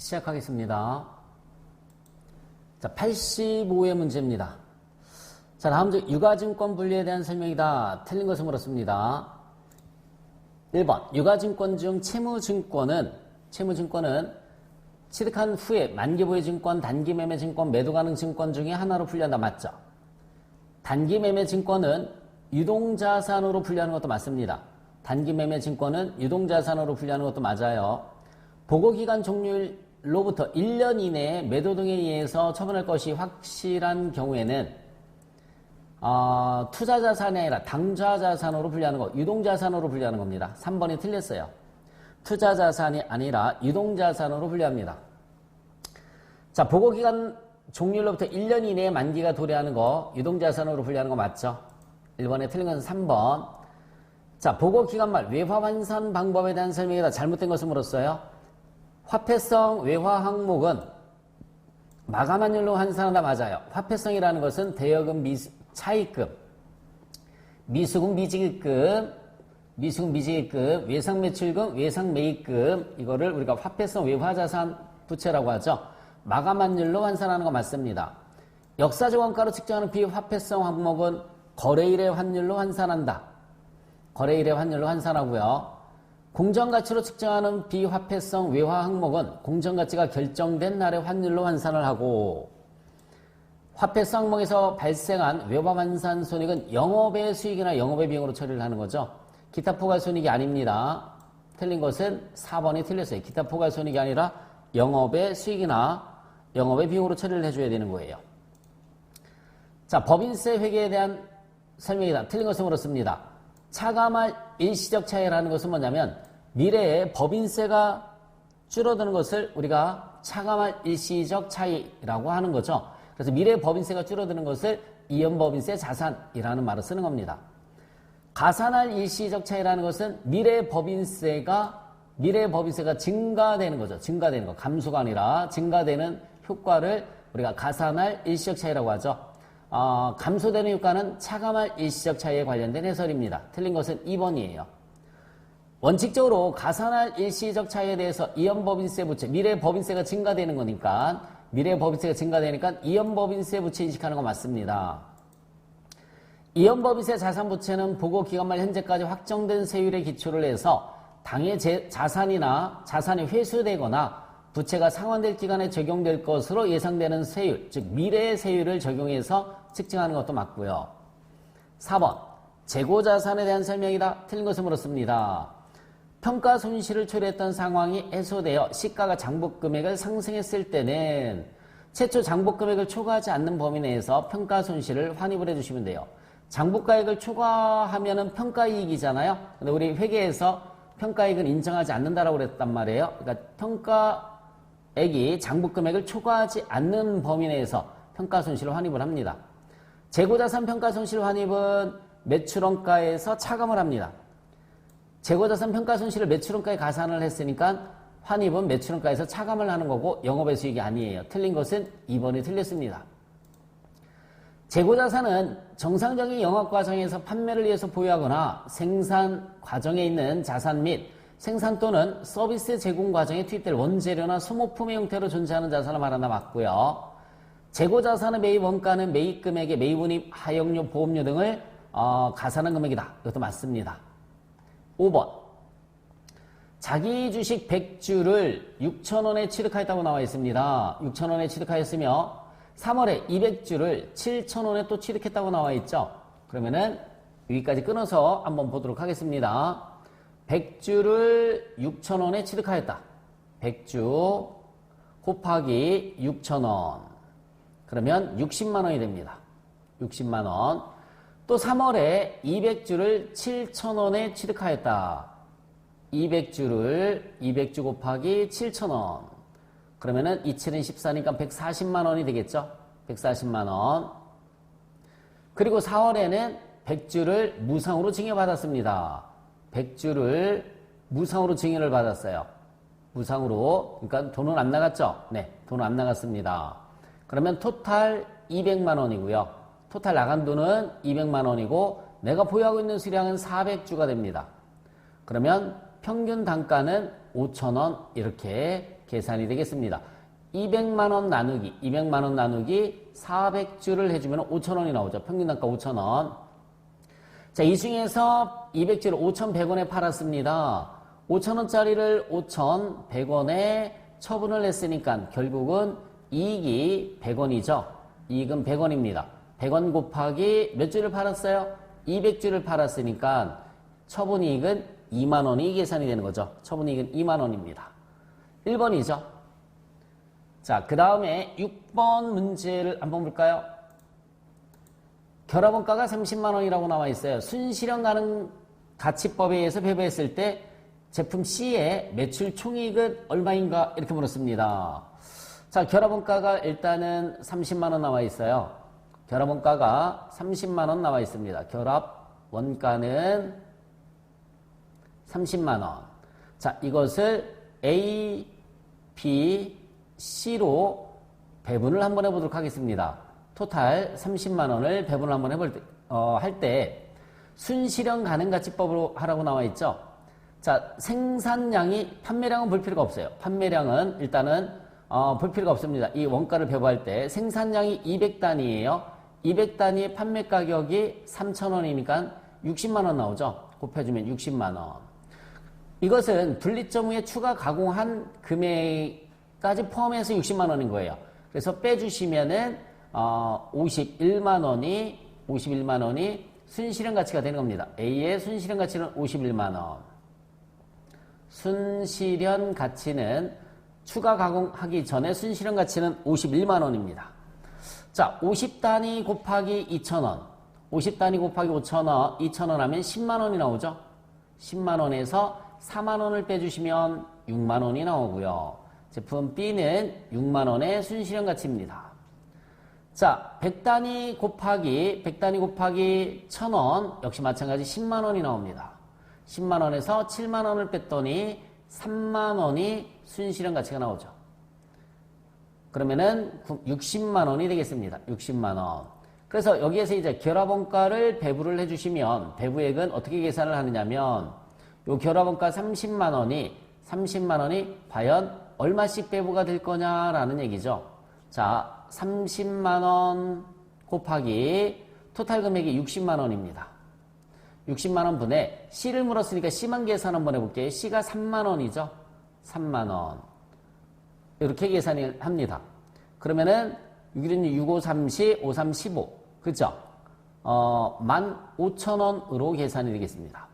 시작하겠습니다. 자, 85의 문제입니다. 자, 다음 중 유가증권 분리에 대한 설명이다. 틀린 것을 물었습니다. 1번 유가증권 중 채무증권은 취득한 후에 만기보유증권, 단기매매증권, 매도가능증권 중에 하나로 분류한다. 맞죠? 단기매매증권은 유동자산으로 분류하는 것도 맞습니다. 단기매매증권은 유동자산으로 분류하는 것도 맞아요. 보고기간 종료로부터 1년 이내에 매도 등에 의해서 처분할 것이 확실한 경우에는 투자자산이 아니라 당좌자산으로 분류하는 거, 유동자산으로 분류하는 겁니다. 3번이 틀렸어요. 투자자산이 아니라 유동자산으로 분류합니다. 자, 보고기간 종료로부터 1년 이내에 만기가 도래하는 거, 유동자산으로 분류하는 거 맞죠? 1번에 틀린 것은 3번. 자, 보고기간 말 외화환산 방법에 대한 설명이다. 잘못된 것을 물었어요. 화폐성 외화 항목은 마감환율로 환산한다. 맞아요. 화폐성이라는 것은 대여금, 차입금, 미수금, 미지급금, 외상매출금, 외상매입금, 이거를 우리가 화폐성 외화자산 부채라고 하죠. 마감환율로 환산하는 거 맞습니다. 역사적 원가로 측정하는 비화폐성 항목은 거래일의 환율로 환산한다. 거래일의 환율로 환산하고요. 공정가치로 측정하는 비화폐성 외화 항목은 공정가치가 결정된 날의 환율로 환산을 하고, 화폐성 항목에서 발생한 외화 환산 손익은 영업의 수익이나 영업의 비용으로 처리를 하는 거죠. 기타 포괄 손익이 아닙니다. 틀린 것은 4번이 틀렸어요. 기타 포괄 손익이 아니라 영업의 수익이나 영업의 비용으로 처리를 해줘야 되는 거예요. 자, 법인세 회계에 대한 설명이다. 틀린 것을 물었습니다. 차감할 일시적 차이라는 것은 뭐냐면 미래에 법인세가 줄어드는 것을 우리가 차감할 일시적 차이라고 하는 거죠. 그래서 미래에 법인세가 줄어드는 것을 이연법인세 자산이라는 말을 쓰는 겁니다. 가산할 일시적 차이라는 것은 미래의 법인세가 증가되는 거죠. 증가되는 거. 감소가 아니라 증가되는 효과를 우리가 가산할 일시적 차이라고 하죠. 감소되는 효과는 차감할 일시적 차이에 관련된 해설입니다. 틀린 것은 2번이에요. 원칙적으로 가산할 일시적 차이에 대해서 이연법인세 부채, 미래의 법인세가 증가되는 거니까 이연법인세 부채 인식하는 거 맞습니다. 이연법인세 자산부채는 보고기간 말 현재까지 확정된 세율에 기초를 해서 당해 자산이 회수되거나 부채가 상환될 기간에 적용될 것으로 예상되는 세율, 즉 미래의 세율을 적용해서 측정하는 것도 맞고요. 4번 재고자산에 대한 설명이다. 틀린 것을 물었습니다. 평가 손실을 초래했던 상황이 해소되어 시가가 장부금액을 상승했을 때는 최초 장부금액을 초과하지 않는 범위 내에서 평가 손실을 환입을 해주시면 돼요. 장부가액을 초과하면은 평가이익이잖아요. 근데 우리 회계에서 평가이익은 인정하지 않는다라고 그랬단 말이에요. 그러니까 평가액이 장부금액을 초과하지 않는 범위 내에서 평가 손실을 환입을 합니다. 재고자산 평가 손실 환입은 매출원가에서 차감을 합니다. 재고자산 평가 손실을 매출원가에 가산을 했으니까 환입은 매출원가에서 차감을 하는 거고 영업의 수익이 아니에요. 틀린 것은 2번이 틀렸습니다. 재고자산은 정상적인 영업 과정에서 판매를 위해서 보유하거나 생산 과정에 있는 자산 및 생산 또는 서비스 제공 과정에 투입될 원재료나 소모품의 형태로 존재하는 자산을 말한다. 맞고요. 재고자산의 매입 원가는 매입금액에 매입운임, 하역료, 보험료 등을 가산한 금액이다. 이것도 맞습니다. 5번 자기 주식 100주를 6,000원에 취득하였다고 나와 있습니다. 6,000원에 취득하였으며 3월에 200주를 7,000원에 또 취득했다고 나와 있죠. 그러면은 여기까지 끊어서 한번 보도록 하겠습니다. 100주를 6,000원에 취득하였다. 100주 곱하기 6,000원. 그러면 60만원이 됩니다. 60만원. 또 3월에 200주를 7,000원에 취득하였다. 200주 곱하기 7,000원. 그러면은 27은 14니까 140만원이 되겠죠? 140만원. 그리고 4월에는 100주를 무상으로 증여받았습니다. 100주를 무상으로 증여를 받았어요. 무상으로. 그러니까 돈은 안 나갔죠? 네, 돈은 안 나갔습니다. 그러면 토탈 200만원이고요. 토탈 나간 돈은 200만원이고 내가 보유하고 있는 수량은 400주가 됩니다. 그러면 평균 단가는 5,000원 이렇게 계산이 되겠습니다. 200만원 나누기 400주를 해주면 5,000원이 나오죠. 평균 단가 5,000원. 자, 이 중에서 200주를 5,100원에 팔았습니다. 5,000원짜리를 5,100원에 처분을 했으니까 결국은 이익이 100원이죠. 이익은 100원입니다. 100원 곱하기 몇 주를 팔았어요? 200주를 팔았으니까 처분이익은 2만원이 계산이 되는 거죠. 처분이익은 2만원입니다. 1번이죠. 자, 그 다음에 6번 문제를 한번 볼까요? 결합원가가 30만원이라고 나와 있어요. 순실현 가능 가치법에 의해서 배부했을 때 제품 C의 매출 총이익은 얼마인가? 이렇게 물었습니다. 자, 결합원가가 일단은 30만원 나와 있어요. 결합원가가 30만원 나와 있습니다. 결합원가는 30만원. 자, 이것을 A, B, C로 배분을 한번 해보도록 하겠습니다. 토탈 30만원을 배분을 한번 할 때 순실현 가능가치법으로 하라고 나와 있죠. 자, 생산량이 판매량은 볼 필요가 없어요. 판매량은 일단은 볼 필요가 없습니다. 이 원가를 배부할 때 생산량이 200단위예요. 200단위의 판매 가격이 3,000원이니까 60만원 나오죠. 곱해주면 60만원. 이것은 분리점 후에 추가 가공한 금액까지 포함해서 60만원인 거예요. 그래서 빼주시면은 51만원이 순실현 가치가 되는 겁니다. A의 순실현 가치는 51만원. 순실현 가치는 추가 가공하기 전에 순실현 가치는 51만원입니다. 자, 50단위 곱하기 2,000원. 50단위 곱하기 5,000원, 2,000원 하면 10만원이 나오죠. 10만원에서 4만원을 빼주시면 6만원이 나오고요. 제품 B는 6만원의 순실현 가치입니다. 자, 100단위 곱하기 1,000원 역시 마찬가지 10만원이 나옵니다. 10만원에서 7만원을 뺐더니 3만원이 순실현 가치가 나오죠. 그러면은 60만원이 되겠습니다. 60만원. 그래서 여기에서 이제 결합원가를 배부를 해주시면 배부액은 어떻게 계산을 하느냐면 요 결합원가 30만원이 과연 얼마씩 배부가 될 거냐라는 얘기죠. 자, 30만원 곱하기 토탈 금액이 60만원입니다. 60만원 분에 C를 물었으니까 C만 계산 한번 해볼게요. C가 3만원이죠. 3만원. 이렇게 계산을 합니다. 그러면은 6, 5, 3, 10, 5, 3, 15. 그죠? 15,000원으로 계산이 되겠습니다.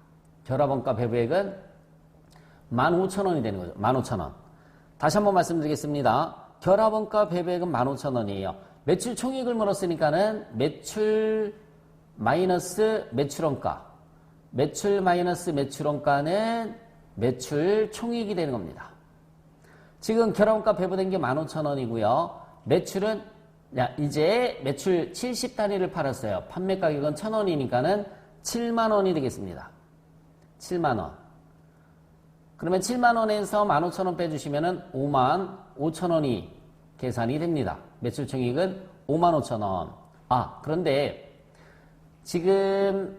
결합원가 배부액은 15,000원이 되는 거죠. 15,000원. 다시 한번 말씀드리겠습니다. 결합원가 배부액은 15,000원이에요. 매출 총이익을 물었으니까는 매출 마이너스 매출원가. 매출 마이너스 매출원가는 매출 총이익이 되는 겁니다. 지금 결합원가 배부된 게 15,000원이고요. 매출은 이제 매출 70단위를 팔았어요. 판매 가격은 1,000원이니까는 7만원이 되겠습니다. 7만원. 그러면 7만원에서 15,000원 빼주시면은 55,000원이 계산이 됩니다. 매출 총이익은 55,000원. 그런데 지금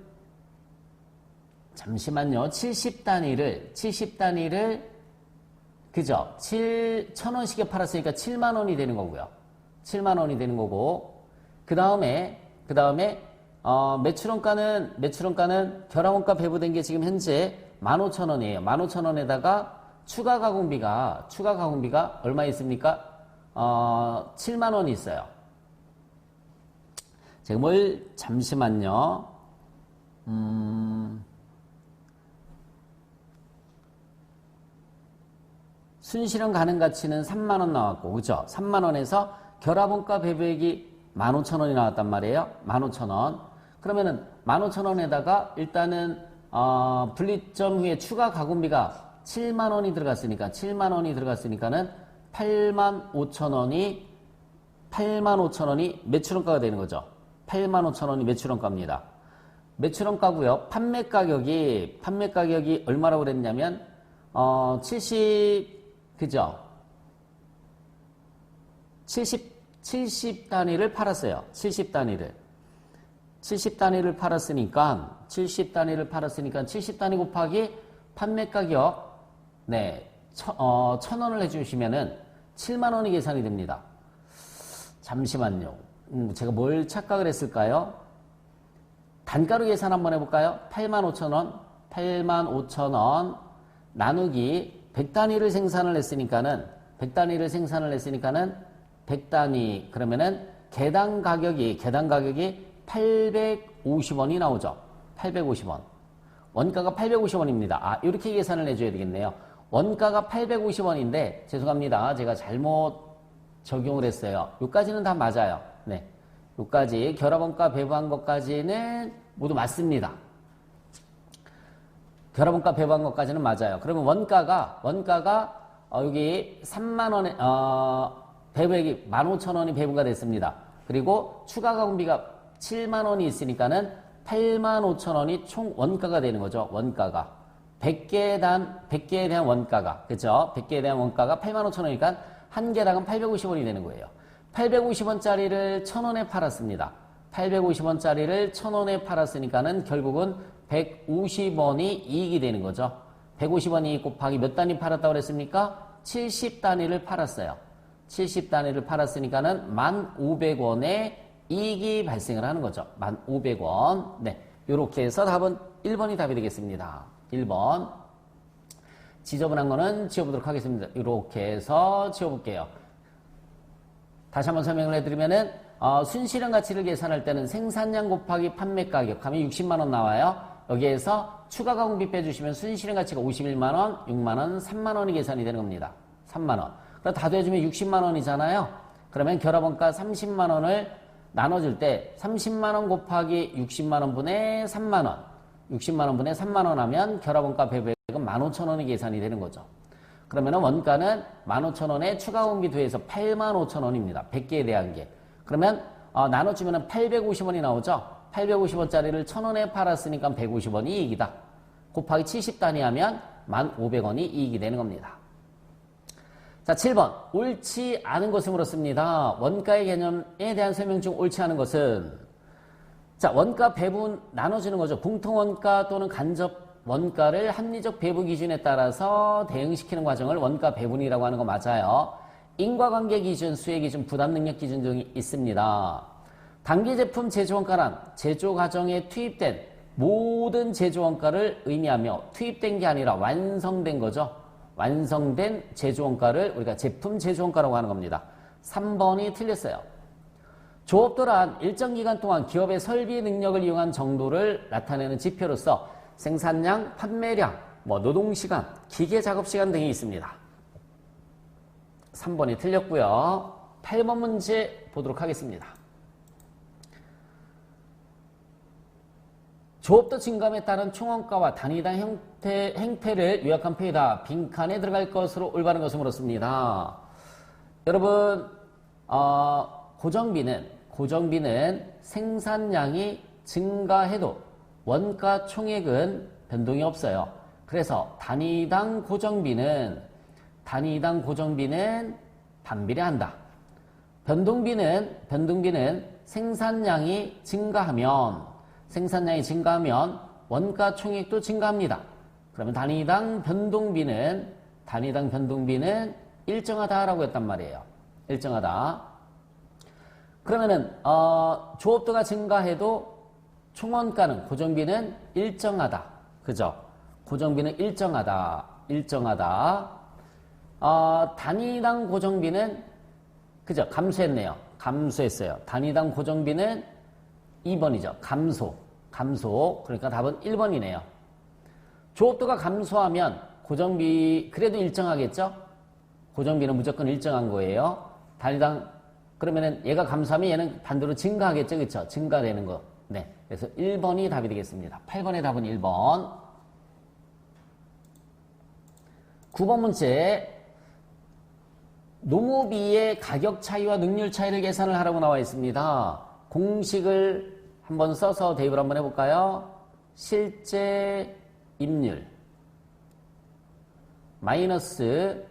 잠시만요. 70단위를 그죠? 1,000원씩에 팔았으니까 7만원이 되는 거고요. 7만원이 되는 거고 그 다음에 매출원가는 결합원가 배부된 게 지금 현재 15,000원이에요. 15,000원에다가 추가 가공비가 얼마 있습니까? 7만원이 있어요. 제가 잠시만요. 순실현 가능 가치는 3만원 나왔고, 그죠? 3만원에서 결합원가 배부액이 15,000원이 나왔단 말이에요. 15,000원. 그러면은 15,000원에다가 일단은 분리점 후에 추가 가공비가 7만원이 들어갔으니까는 85,000원이 매출원가가 되는 거죠. 85,000원이 매출원가입니다. 매출원가고요. 판매 가격이 얼마라고 그랬냐면 70단위를 팔았어요. 70단위를 팔았으니까 70단위 곱하기 판매 가격 7 천 원을 해주시면은 7만 원이 계산이 됩니다. 잠시만요. 제가 뭘 착각을 했을까요? 단가로 계산 한번 해볼까요? 85,000원, 85,000원 나누기 100단위를 생산을 했으니까는 100단위 그러면은 개당 가격이 850원이 나오죠. 850원. 원가가 850원입니다. 아, 이렇게 계산을 해줘야 되겠네요. 원가가 850원인데 죄송합니다. 제가 잘못 적용을 했어요. 여기까지는 다 맞아요. 네. 여기까지 결합원가 배부한 것까지는 모두 맞습니다. 결합원가 배부한 것까지는 맞아요. 그러면 원가가 여기 3만원에 배부액이 15,000원이 배부가 됐습니다. 그리고 추가 가공비가 7만원이 있으니까는 85,000원이 총 원가가 되는 거죠. 원가가 100개에 대한 원가가, 그죠? 100개에 대한 원가가 85,000원이니까 한 개당은 850원이 되는 거예요. 850원짜리를 1,000원에 팔았습니다. 850원짜리를 1,000원에 팔았으니까는 결국은 150원이 이익이 되는 거죠. 150원이 곱하기 몇 단위 팔았다고 그랬습니까? 70단위를 팔았어요. 70단위를 팔았으니까는 1,500원의 이익이 발생을 하는 거죠. 1,500원. 네. 요렇게 해서 답은 1번이 답이 되겠습니다. 1번. 지저분한 거는 지워보도록 하겠습니다. 이렇게 해서 지워볼게요. 다시 한번 설명을 해드리면은, 순실현 가치를 계산할 때는 생산량 곱하기 판매 가격 하면 60만원 나와요. 여기에서 추가 가공비 빼주시면 순실현 가치가 51만원, 6만원, 3만원이 계산이 되는 겁니다. 3만원. 그럼 다 더해주면 60만원이잖아요. 그러면 결합원가 30만원을 나눠줄 때 30만원 곱하기 60만원 분의 3만원. 60만원 분의 3만원 하면 결합원가 배부액은 15,000원이 계산이 되는 거죠. 그러면 원가는 15,000원에 추가 가공비 더해서 85,000원입니다. 100개에 대한 게. 그러면 나눠주면 850원이 나오죠. 850원짜리를 1,000원에 팔았으니까 150원이 이익이다. 곱하기 70단위 하면 1,500원이 이익이 되는 겁니다. 자, 7번. 옳지 않은 것을 물었습니다. 원가의 개념에 대한 설명 중 옳지 않은 것은, 자, 원가 배분 나눠주는 거죠. 공통원가 또는 간접 원가를 합리적 배분 기준에 따라서 대응시키는 과정을 원가 배분이라고 하는 거 맞아요. 인과관계 기준, 수혜 기준, 부담 능력 기준 등이 있습니다. 단기 제품 제조원가란 제조 과정에 투입된 모든 제조원가를 의미하며 투입된 게 아니라 완성된 거죠. 완성된 제조원가를 우리가 제품 제조원가라고 하는 겁니다. 3번이 틀렸어요. 조업도란 일정 기간 동안 기업의 설비 능력을 이용한 정도를 나타내는 지표로서 생산량, 판매량, 노동시간, 기계작업시간 등이 있습니다. 3번이 틀렸고요. 8번 문제 보도록 하겠습니다. 조업도 증감에 따른 총원가와 단위당 행태를 요약한 표이다. 빈칸에 들어갈 것으로 올바른 것을 물었습니다. 여러분, 고정비는 생산량이 증가해도 원가 총액은 변동이 없어요. 그래서 단위당 고정비는 반비례한다. 변동비는 생산량이 증가하면 원가 총액도 증가합니다. 그러면 단위당 변동비는 일정하다라고 했단 말이에요. 일정하다. 그러면은 조업도가 증가해도 총원가는 고정비는 일정하다. 그죠? 고정비는 일정하다. 단위당 고정비는 그죠? 감소했어요. 단위당 고정비는 2번이죠. 감소. 그러니까 답은 1번이네요. 조업도가 감소하면 고정비 그래도 일정하겠죠? 고정비는 무조건 일정한 거예요. 단위당 그러면은 얘가 감소하면 얘는 반대로 증가하겠죠. 그렇죠? 증가되는 거. 네. 그래서 1번이 답이 되겠습니다. 8번의 답은 1번. 9번 문제. 노무비의 가격 차이와 능률 차이를 계산을 하라고 나와 있습니다. 공식을 한번 써서 대입을 한번 해볼까요? 실제 임률 마이너스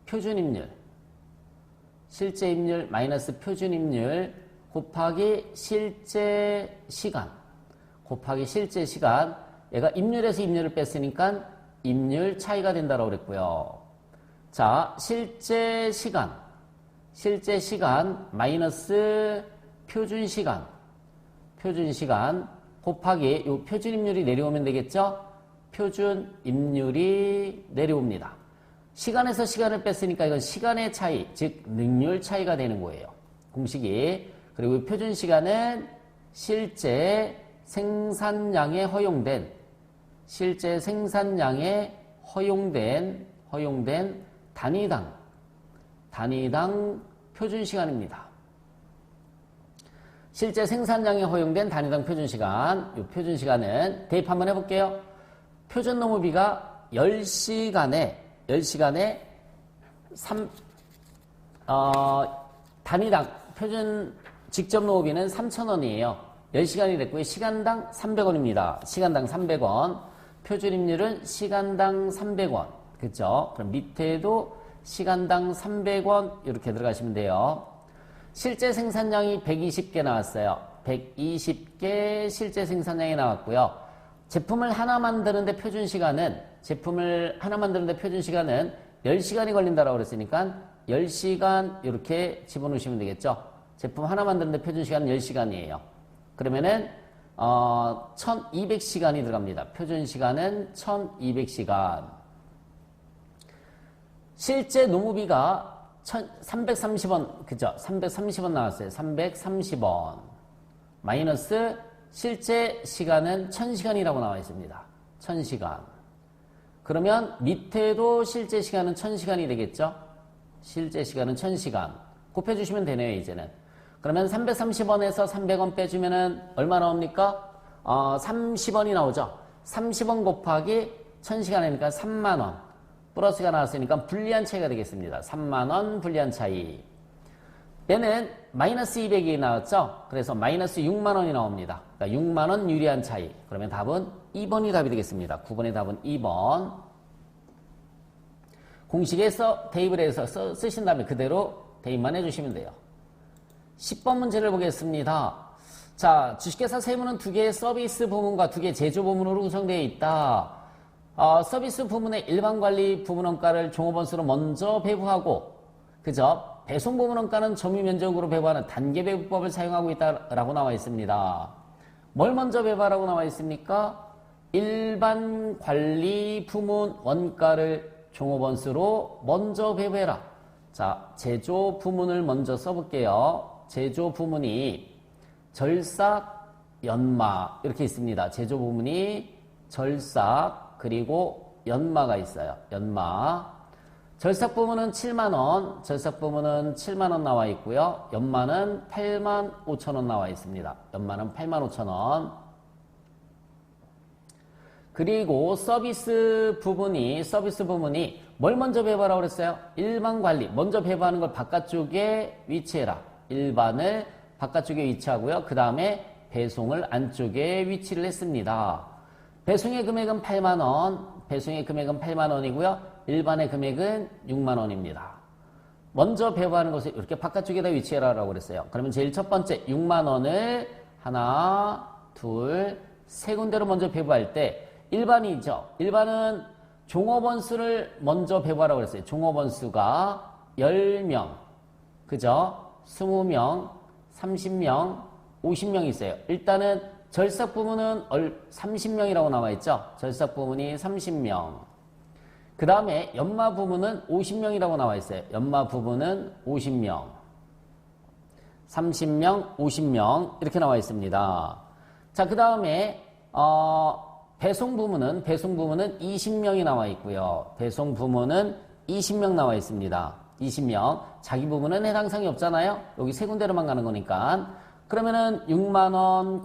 표준 임률. 실제 임률 마이너스 표준 임률 곱하기 실제 시간. 얘가 임률에서 임률을 뺐으니까 임률 차이가 된다고 그랬고요. 자, 실제 시간 마이너스 표준 시간 곱하기 요 표준 임률이 내려오면 되겠죠? 표준 임률이 내려옵니다. 시간에서 시간을 뺐으니까 이건 시간의 차이, 즉 능률 차이가 되는 거예요. 공식이. 그리고 표준 시간은 실제 생산량에 허용된 단위당 표준 시간입니다. 실제 생산량에 허용된 단위당 표준 시간. 이 표준 시간은 대입 한번 해볼게요. 표준 노무비가 10시간에 단위당 표준 직접 노무비는 3,000원이에요. 10시간이 됐고요. 시간당 300원입니다. 시간당 300원. 표준 임률은 시간당 300원. 그렇죠? 그럼 밑에도 시간당 300원 이렇게 들어가시면 돼요. 실제 생산량이 120개 나왔어요. 120개 실제 생산량이 나왔고요. 제품을 하나 만드는데 표준 시간은 10시간이 걸린다라고 그랬으니까 10시간 이렇게 집어넣으시면 되겠죠. 제품 하나 만드는데 표준 시간은 10시간이에요. 그러면은 1200시간이 들어갑니다. 표준 시간은 1200시간. 실제 노무비가 330원, 그죠? 330원 나왔어요. 330원. 마이너스 실제 시간은 1000시간이라고 나와 있습니다. 1000시간. 그러면 밑에도 실제 시간은 1000시간이 되겠죠? 실제 시간은 1000시간. 곱해주시면 되네요, 이제는. 그러면 330원에서 300원 빼주면은 얼마 나옵니까? 30원이 나오죠? 30원 곱하기 1000시간이니까 3만원. 플러스가 나왔으니까 불리한 차이가 되겠습니다. 3만원 불리한 차이. 얘는 마이너스 200이 나왔죠? 그래서 마이너스 6만원이 나옵니다. 그러니까 6만원 유리한 차이. 그러면 답은 2번이 답이 되겠습니다. 9번의 답은 2번. 공식에서 대입을 해서 쓰신 다음에 그대로 대입만 해주시면 돼요. 10번 문제를 보겠습니다. 자, 주식회사 세무는 2개의 서비스 부문과 2개의 제조 부문으로 구성되어 있다. 서비스 부문의 일반관리 부문 원가를 종업원수로 먼저 배부하고, 그죠? 배송 부문 원가는 점유 면적으로 배부하는 단계 배부법을 사용하고 있다라고 나와 있습니다. 뭘 먼저 배부하라고 나와 있습니까? 일반관리 부문 원가를 종업원수로 먼저 배부해라. 자, 제조 부문을 먼저 써볼게요. 제조 부문이 절삭, 연마 이렇게 있습니다. 제조 부문이 절삭 그리고 연마가 있어요. 연마. 절삭 부문은 7만원 나와 있고요. 연마는 85,000원 나와 있습니다. 연마는 85,000원. 그리고 서비스 부문이 뭘 먼저 배부하라고 그랬어요? 일반 관리. 먼저 배부하는 걸 바깥쪽에 위치해라. 일반을 바깥쪽에 위치하고요. 그 다음에 배송을 안쪽에 위치를 했습니다. 배송의 금액은 8만원이고요. 일반의 금액은 6만원입니다. 먼저 배부하는 것을 이렇게 바깥쪽에다 위치해라라고 그랬어요. 그러면 제일 첫 번째 6만원을 하나, 둘, 세 군데로 먼저 배부할 때 일반이죠. 일반은 종업원 수를 먼저 배부하라고 그랬어요. 종업원 수가 10명, 그죠? 20명, 30명, 50명 있어요. 일단은 절삭 부문은 30명이라고 나와 있죠. 절삭 부문이 30명. 그 다음에 연마 부문은 50명이라고 나와 있어요. 연마 부문은 50명. 30명, 50명 이렇게 나와 있습니다. 자, 그 다음에 배송 부문은 20명이 나와 있고요. 배송 부문은 20명 나와 있습니다. 20명. 자기 부문은 해당 사항이 없잖아요. 여기 세 군데로만 가는 거니까. 그러면은 6만원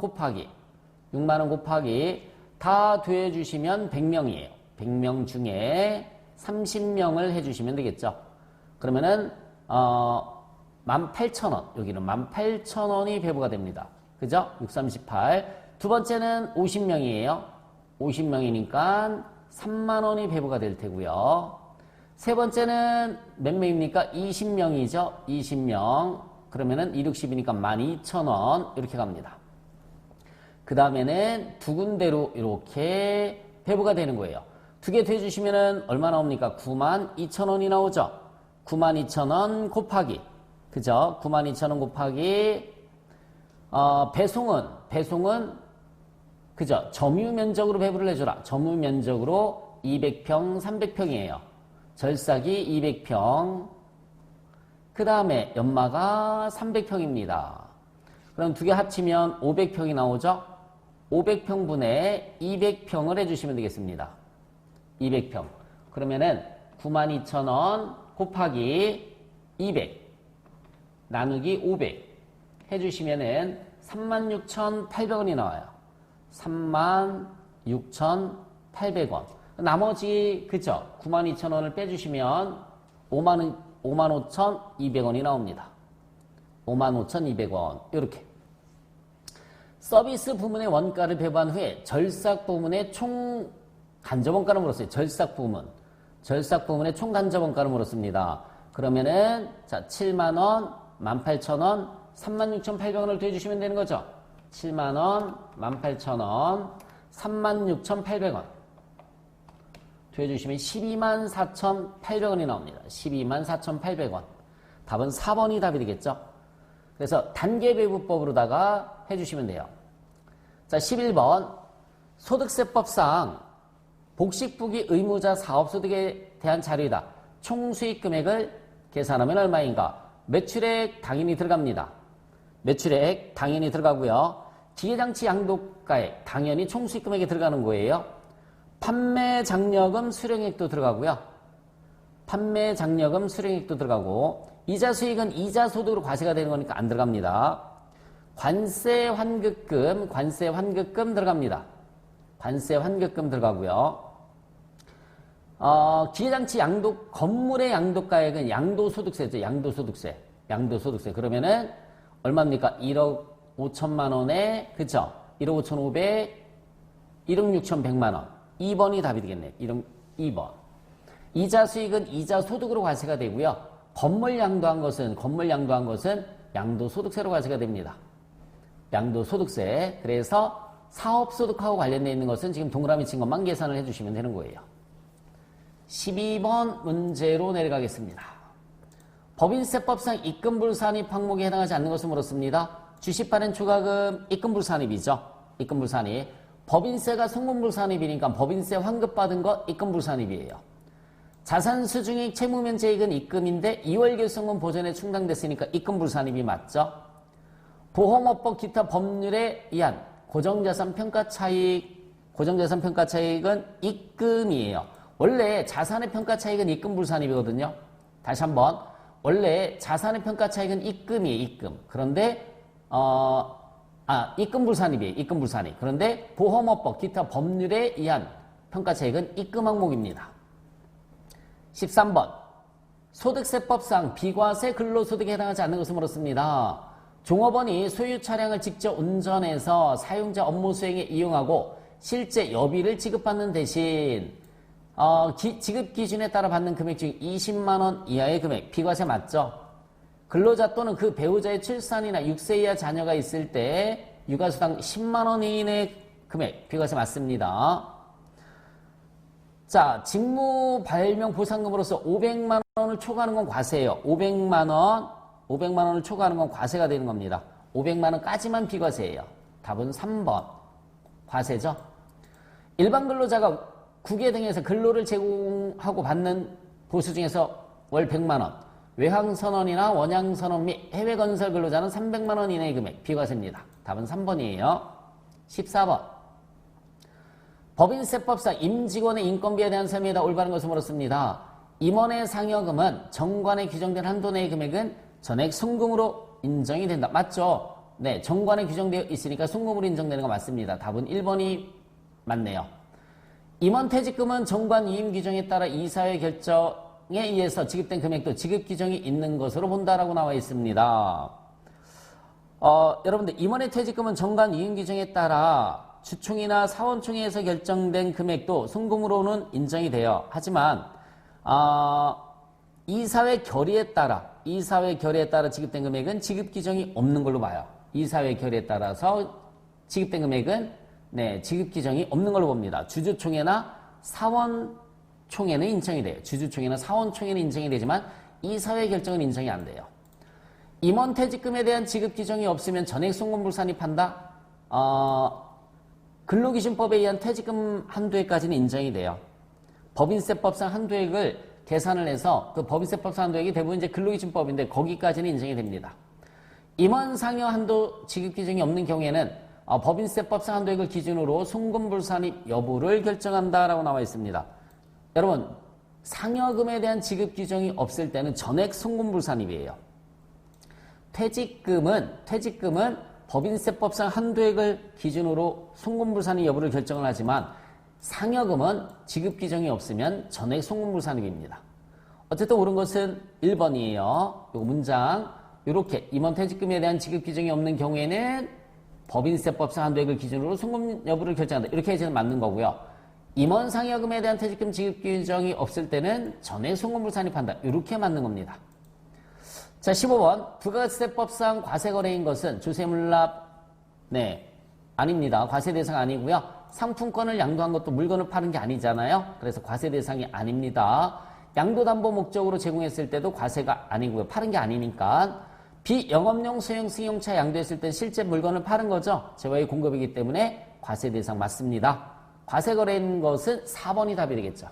곱하기 다 더해주시면 100명이에요. 100명 중에 30명을 해주시면 되겠죠. 그러면은 18,000원. 여기는 18,000원이 배부가 됩니다. 그죠? 638. 두 번째는 50명이에요. 50명이니까 3만원이 배부가 될 테고요. 세 번째는 몇 명입니까? 20명이죠. 20명. 그러면은 2, 60이니까 12,000원. 이렇게 갑니다. 그 다음에는 두 군데로 이렇게 배부가 되는 거예요. 두 개 더해주시면은 얼마 나옵니까? 92,000원이 나오죠. 92,000원 곱하기, 그죠? 92,000원 곱하기, 배송은, 그죠? 점유 면적으로 배부를 해줘라. 점유 면적으로 200평, 300평이에요. 절삭이 200평, 그 다음에 연마가 300평입니다. 그럼 두 개 합치면 500평이 나오죠? 500평분의 200평을 해주시면 되겠습니다. 200평. 그러면은 92,000원 곱하기 200 나누기 500 해주시면은 36,800원이 나와요. 36,800원. 나머지, 그죠? 92,000원을 빼주시면 55,200원이 나옵니다. 55,200원. 이렇게. 서비스 부문의 원가를 배부한 후에 절삭 부문의 총 간접 원가를 물었어요. 절삭 부문의 총 간접 원가를 물었습니다. 그러면은, 자, 7만원, 18,000원, 36,800원을 더해주시면 되는 거죠. 7만원, 18,000원, 36,800원. 더해주시면 124,800원이 나옵니다. 124,800원. 답은 4번이 답이 되겠죠. 그래서 단계배부법으로다가 해주시면 돼요. 자, 11번. 소득세법상 복식부기 의무자 사업소득에 대한 자료이다. 총수익 금액을 계산하면 얼마인가? 매출액 당연히 들어갑니다. 매출액 당연히 들어가고요. 기계장치 양도가액 당연히 총수익 금액에 들어가는 거예요. 판매 장려금 수령액도 들어가고요. 판매 장려금 수령액도 들어가고, 이자 수익은 이자 소득으로 과세가 되는 거니까 안 들어갑니다. 관세 환급금 들어갑니다. 관세 환급금 들어가고요. 기계장치 건물의 양도가액은 양도소득세죠. 양도소득세. 그러면은 얼마입니까? 1억 5천만 원에, 그죠? 1억 5,500, 1억 6,100만 원. 2번이 답이 되겠네. 2번. 이자 수익은 이자 소득으로 과세가 되고요. 건물 양도한 것은 양도소득세로 과세가 됩니다. 양도소득세. 그래서 사업소득하고 관련되어 있는 것은 지금 동그라미 친 것만 계산을 해주시면 되는 거예요. 12번 문제로 내려가겠습니다. 법인세법상 입금불산입 항목에 해당하지 않는 것을 물었습니다. 주식발행 추가금 입금불산입이죠. 입금불산입. 법인세가 송금불산입이니까 법인세 환급받은 거 입금불산입이에요. 자산수중액 채무면제액은 입금인데 2월 결성금 보전에 충당됐으니까 입금불산입이 맞죠. 보험업법 기타 법률에 의한 고정자산 평가차익은 입금이에요. 원래 자산의 평가차익은 입금불산입이거든요. 다시 한번. 원래 자산의 평가차익은 입금이에요. 입금. 그런데 입금불산입이에요. 입금불산입. 그런데 보험업법 기타 법률에 의한 평가차익은 입금 항목입니다. 13번. 소득세법상 비과세 근로소득에 해당하지 않는 것을 물었습니다. 종업원이 소유 차량을 직접 운전해서 사용자 업무 수행에 이용하고 실제 여비를 지급받는 대신 지급 기준에 따라 받는 금액 중 20만 원 이하의 금액, 비과세 맞죠? 근로자 또는 그 배우자의 출산이나 6세 이하 자녀가 있을 때 육아수당 10만 원 이내의 금액, 비과세 맞습니다. 자, 직무 발명 보상금으로서 500만 원을 초과하는 건 과세예요. 500만 원을 초과하는 건 과세가 되는 겁니다. 500만 원까지만 비과세예요. 답은 3번. 과세죠. 일반 근로자가 국외 등에서 근로를 제공하고 받는 보수 중에서 월 100만 원, 외항선원이나 원양선원 및 해외건설 근로자는 300만 원 이내의 금액, 비과세입니다. 답은 3번이에요. 14번. 법인세법상 임직원의 인건비에 대한 세무에다 올바른 것을 물었습니다. 임원의 상여금은 정관에 규정된 한도 내의 금액은 전액 송금으로 인정이 된다. 맞죠? 네, 정관에 규정되어 있으니까 송금으로 인정되는 거 맞습니다. 답은 1번이 맞네요. 임원 퇴직금은 정관 위임 규정에 따라 이사회 결정에 의해서 지급된 금액도 지급 규정이 있는 것으로 본다라고 나와 있습니다. 여러분들 임원의 퇴직금은 정관 위임 규정에 따라 주총이나 사원총회에서 결정된 금액도 송금으로는 인정이 돼요. 하지만 이사회 결의에 따라 지급된 금액은 지급 규정이 없는 걸로 봐요. 이사회 결의에 따라서 지급된 금액은 지급 규정이 없는 걸로 봅니다. 주주총회나 사원총회는 인정이 돼요. 주주총회나 사원총회는 인정이 되지만 이사회 결정은 인정이 안 돼요. 임원퇴직금에 대한 지급 규정이 없으면 전액 송금불산입한다. 근로기준법에 의한 퇴직금 한도액까지는 인정이 돼요. 법인세법상 한도액을 계산을 해서 그 법인세법상 한도액이 대부분 이제 근로기준법인데 거기까지는 인정이 됩니다. 임원 상여 한도 지급 규정이 없는 경우에는 법인세법상 한도액을 기준으로 송금불산입 여부를 결정한다라고 나와 있습니다. 여러분, 상여금에 대한 지급 규정이 없을 때는 전액 송금불산입이에요. 퇴직금은 법인세법상 한도액을 기준으로 송금불산입 여부를 결정을 하지만 상여금은 지급 규정이 없으면 전액 송금불산입입니다. 어쨌든 옳은 것은 1번이에요. 요 문장 이렇게 임원퇴직금에 대한 지급 규정이 없는 경우에는 법인세법상 한도액을 기준으로 송금 여부를 결정한다. 이렇게 해서는 맞는 거고요. 임원 상여금에 대한 퇴직금 지급 규정이 없을 때는 전액 송금불산입한다. 이렇게 맞는 겁니다. 자, 15번. 부가세법상 과세거래인 것은 주세물납, 아닙니다. 과세 대상 아니고요. 상품권을 양도한 것도 물건을 파는 게 아니잖아요. 그래서 과세 대상이 아닙니다. 양도담보 목적으로 제공했을 때도 과세가 아니고요. 파는 게 아니니까. 비영업용 소형 승용차 양도했을 땐 실제 물건을 파는 거죠. 재화의 공급이기 때문에 과세 대상 맞습니다. 과세 거래인 것은 4번이 답이 되겠죠.